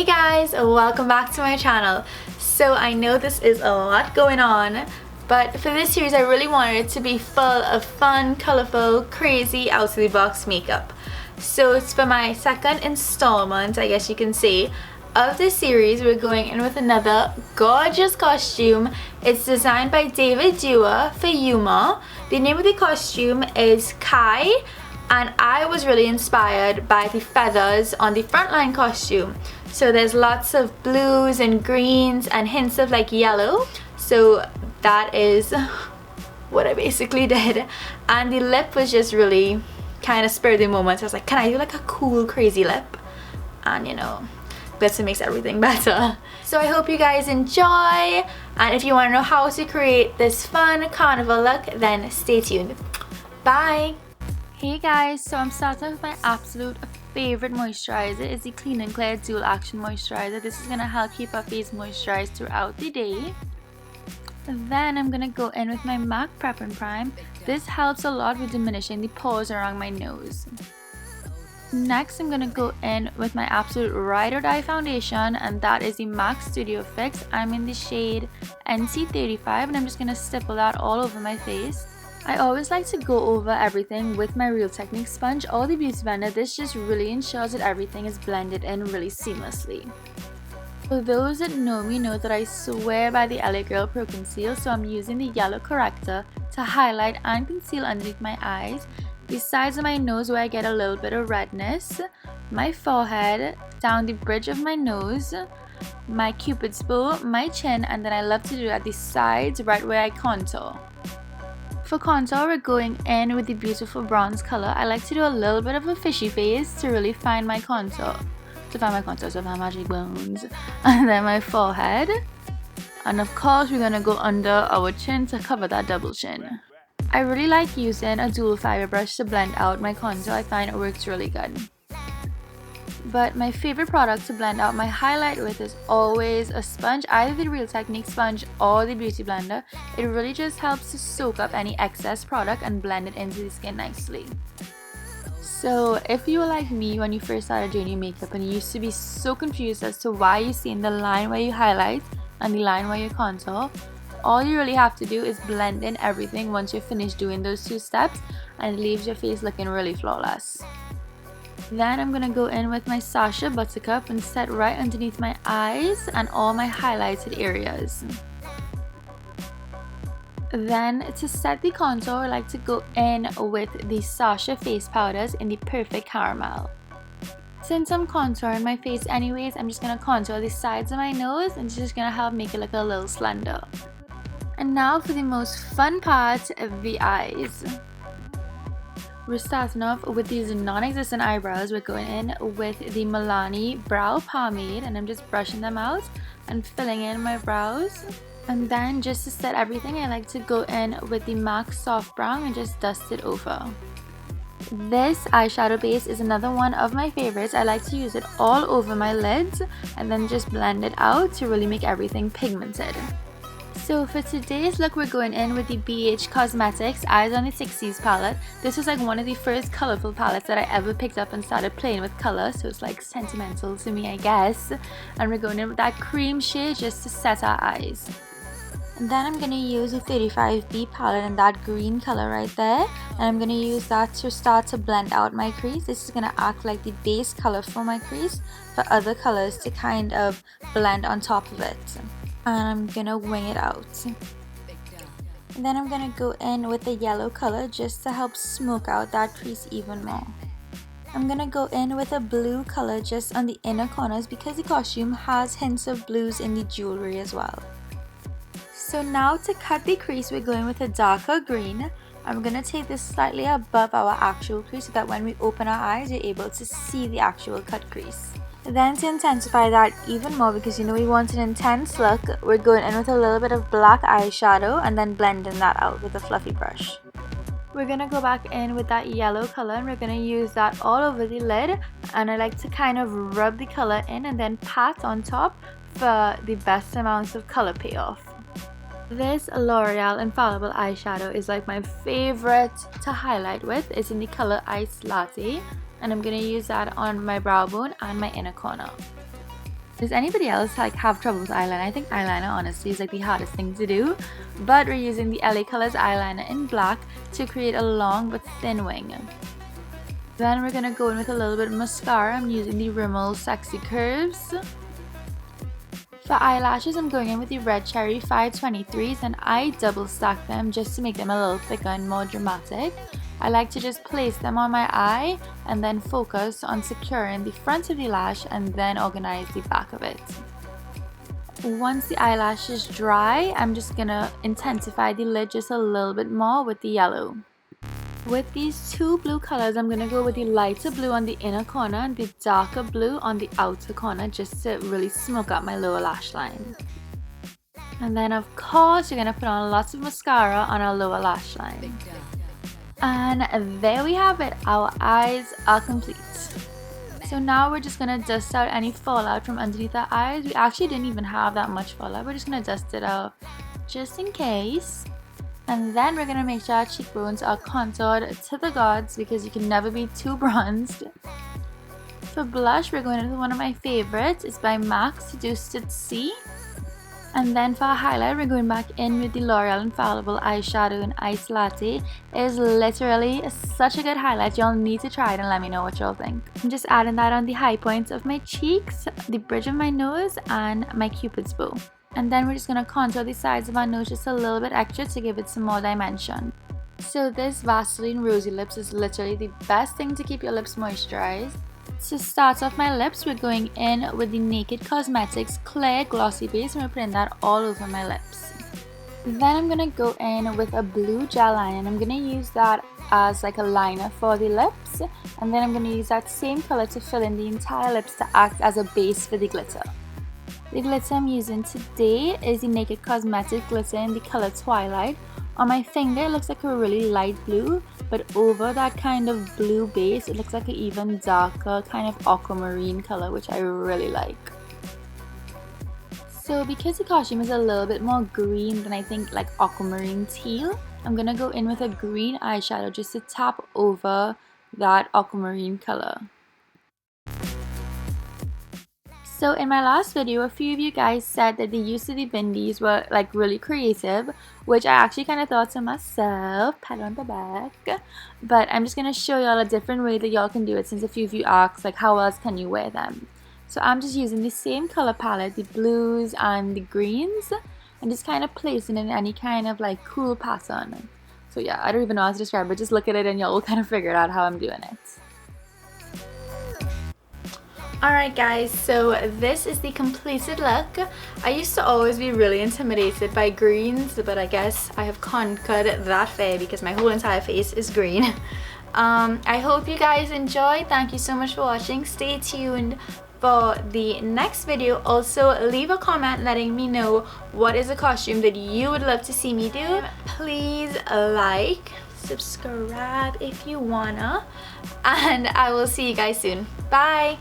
guys, welcome back to my channel. So I know this is a lot going on, but for this series I really wanted it to be full of fun, colorful, crazy, out of the box makeup. So it's for my second installment, I guess you can say, of this series. We're going in with another gorgeous costume. It's designed by David Dewar for YUMA. The name of the costume is Kai, and I was really inspired by the feathers on the frontline costume. So there's lots of blues and greens and hints of like yellow. So that is what I basically did. And the lip was just really kind of spur of the moment. So I was like, can I do like a cool crazy lip? And you know, glitter makes everything better. So I hope you guys enjoy, and if you want to know how to create this fun carnival look, then stay tuned. Bye! Hey guys, so I'm starting with my absolute favorite moisturizer. It's the Clean and Clear Dual Action Moisturizer. This is going to help keep our face moisturized throughout the day. Then I'm going to go in with my MAC Prep and Prime. This helps a lot with diminishing the pores around my nose. Next, I'm going to go in with my absolute ride or die foundation, and that is the MAC Studio Fix. I'm in the shade NC35, and I'm just going to stipple that all over my face. I always like to go over everything with my Real Techniques sponge or the Beauty Blender. This just really ensures that everything is blended in really seamlessly. For those that know me know that I swear by the LA Girl Pro Conceal, so I'm using the yellow corrector to highlight and conceal underneath my eyes, the sides of my nose where I get a little bit of redness, my forehead, down the bridge of my nose, my cupid's bow, my chin, and then I love to do it at the sides right where I contour. For contour, we're going in with the beautiful bronze color. I like to do a little bit of a fishy face to really find my contour. To find my cheekbones. And then my forehead. And of course, we're going to go under our chin to cover that double chin. I really like using a dual fiber brush to blend out my contour. I find it works really good. But my favorite product to blend out my highlight with is always a sponge, either the Real Techniques sponge or the Beauty Blender. It really just helps to soak up any excess product and blend it into the skin nicely. So if you were like me when you first started doing your makeup and you used to be so confused as to why you're seeing the line where you highlight and the line where you contour, all you really have to do is blend in everything once you're finished doing those two steps, and it leaves your face looking really flawless. Then I'm going to go in with my Sacha Buttercup and set right underneath my eyes and all my highlighted areas. Then to set the contour, I like to go in with the Sacha face powders in the Perfect Caramel. Since I'm contouring my face anyways, I'm just going to contour the sides of my nose, and it's just going to help make it look a little slender. And now for the most fun part, the eyes. We're starting off with these non-existent eyebrows. We're going in with the Milani Brow Pomade, and I'm just brushing them out and filling in my brows. And then just to set everything, I like to go in with the MAC Soft Brown and just dust it over. This eyeshadow base is another one of my favorites. I like to use it all over my lids and then just blend it out to really make everything pigmented. So for today's look, we're going in with the BH Cosmetics Eyes on the 60s palette. This was like one of the first colorful palettes that I ever picked up and started playing with color, so it's like sentimental to me, I guess. And we're going in with that cream shade just to set our eyes. And then I'm going to use the 35B palette in that green color right there, and I'm going to use that to start to blend out my crease. This is going to act like the base color for my crease, for other colors to kind of blend on top of it. And I'm gonna wing it out. And then I'm gonna go in with the yellow color just to help smoke out that crease even more. I'm gonna go in with a blue color just on the inner corners because the costume has hints of blues in the jewelry as well. So now to cut the crease, we're going with a darker green. I'm gonna take this slightly above our actual crease so that when we open our eyes, you're able to see the actual cut crease. Then to intensify that even more, because you know we want an intense look, we're going in with a little bit of black eyeshadow and then blending that out with a fluffy brush. We're going to go back in with that yellow color, and we're going to use that all over the lid, and I like to kind of rub the color in and then pat on top for the best amounts of color payoff. This L'Oreal Infallible eyeshadow is like my favorite to highlight with. It's in the color Iced Latte, and I'm going to use that on my brow bone and my inner corner. Does anybody else like have trouble with eyeliner? I think eyeliner honestly is like the hardest thing to do, but we're using the LA Colors eyeliner in black to create a long but thin wing. Then we're gonna go in with a little bit of mascara. I'm using the Rimmel Sexy Curves. For eyelashes, I'm going in with the Red Cherry 523s, and I double stack them just to make them a little thicker and more dramatic. I like to just place them on my eye and then focus on securing the front of the lash and then organize the back of it. Once the eyelash is dry, I'm just gonna intensify the lid just a little bit more with the yellow. With these two blue colors, I'm gonna go with the lighter blue on the inner corner and the darker blue on the outer corner just to really smoke up my lower lash line. And then of course, you're gonna put on lots of mascara on our lower lash line. And there we have it, our eyes are complete. So now we're just gonna dust out any fallout from underneath our eyes. We actually didn't even have that much fallout. We're just gonna dust it out just in case. And then we're gonna make sure our cheekbones are contoured to the gods because you can never be too bronzed. For blush, we're going with one of my favorites. It's by MAC, Seduced C. And then for our highlight, we're going back in with the L'Oreal Infallible Eyeshadow in Ice Latte. It is literally such a good highlight. Y'all need to try it and let me know what y'all think. I'm just adding that on the high points of my cheeks, the bridge of my nose, and my Cupid's bow. And then we're just going to contour the sides of our nose just a little bit extra to give it some more dimension. So this Vaseline Rosy Lips is literally the best thing to keep your lips moisturized. To start off my lips, we're going in with the Naked Cosmetics Clear Glossy Base, and we're putting that all over my lips. Then I'm going to go in with a blue gel liner, and I'm going to use that as like a liner for the lips. And then I'm going to use that same color to fill in the entire lips to act as a base for the glitter. The glitter I'm using today is the Naked Cosmetics glitter in the color Twilight. On my finger it looks like a really light blue, but over that kind of blue base it looks like an even darker kind of aquamarine color, which I really like. So because the costume is a little bit more green than I think like aquamarine teal, I'm gonna go in with a green eyeshadow just to tap over that aquamarine color. So in my last video, a few of you guys said that the use of the bindies were like really creative, which I actually kind of thought to myself, pat on the back. But I'm just going to show y'all a different way that y'all can do it, since a few of you asked like how else can you wear them. So I'm just using the same color palette, the blues and the greens, and just kind of placing it in any kind of like cool pattern. So yeah, I don't even know how to describe it, just look at it and y'all will kind of figure out how I'm doing it. Alright guys, so this is the completed look. I used to always be really intimidated by greens, but I guess I have conquered that fear because my whole entire face is green. I hope you guys enjoyed. Thank you so much for watching. Stay tuned for the next video. Also leave a comment letting me know what is a costume that you would love to see me do. Please like, subscribe if you wanna, and I will see you guys soon. Bye!